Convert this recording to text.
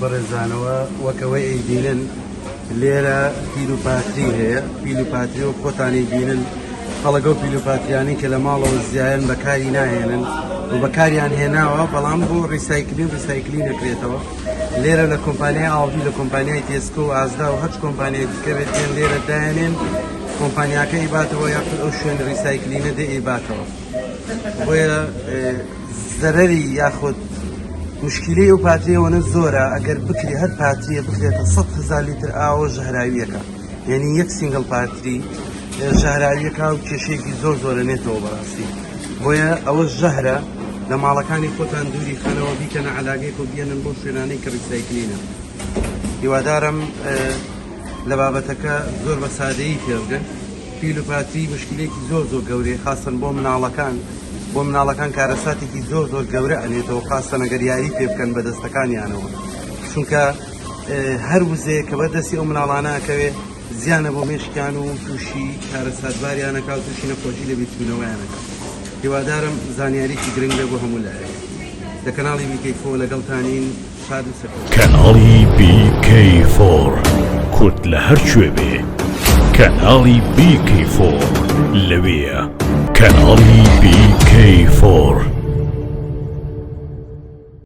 بەڕێزانەوە وەکەوەی ئەیبینن لێرە پیلوپاتری هەیە، پیلوپاتری و خۆتانی بینن خەڵەگە و پیلوپاتریانی کە لە ماڵەوە زیایەن بەکاری ناهێنن و بەکاریان هێناوە بەڵام بۆ ڕیسایکلی نەکرێتەوە. لێرە لە کۆمپانیای ئاڵدی لە کۆمپانیای تێسکۆ و ئازدا و هەچ کۆمپانیای دیکەوێت دێن لێرە داێنێن کۆمپانیاکە ئیباتەوە یاخود ئەو شوێن ڕیسایکلینە دێ ئیباتەوە. بۆیە زەرەری یاخود مشکلی ئەو پاتریەوەنە زۆرە. ئەگەر بکری هەر پاتریە بکرێتە 100,000 لیتر ئاوە ژەهراویەکە، یعنی یەک سینگڵ پاتری ژەهراویەکە و کێشەیەکی زۆرە نێتەوە بەڕاستی. بۆیە ئەوە ژەهرە لە ماڵەکانی خۆتان دووری خانەوە بیکەنە عەلاگەیەک و بێنن بۆ شوێنانەی کە ڕیسایکلینە. هیوادارم لە بابەتەکە زۆر بە سادەیی پێبگەن. پیلوپاتری مشکلێکی زۆر گەورەیە، خاصن بۆ مناڵەکان کارەساتێکی زۆر گەورە ئەنێتەوە، خاصن ئەگەر یاری پێ بکەن بە دەستەکانیانەوە، چونکە هەر وزەیە کە بەدەستی ئەو مناڵانەکەوێ زیانە بۆ مێشکیان و تووشی کارەساتباریانەکە و تووشی نەخۆشی لە بیرکردنەوەیانەکە. هیوادارم زانیاریکی گرنگ بێ بۆ هەموو لایەک. لە کەناڵی بیکەیفۆ لەگەڵتانین شاد و سەرکەوتوو. کەناڵی بیکەیفۆر کورد لە هەر کوێ بێ، کەناڵی بیکەیفۆر لەوێیە. کەناڵی بیکەیفۆر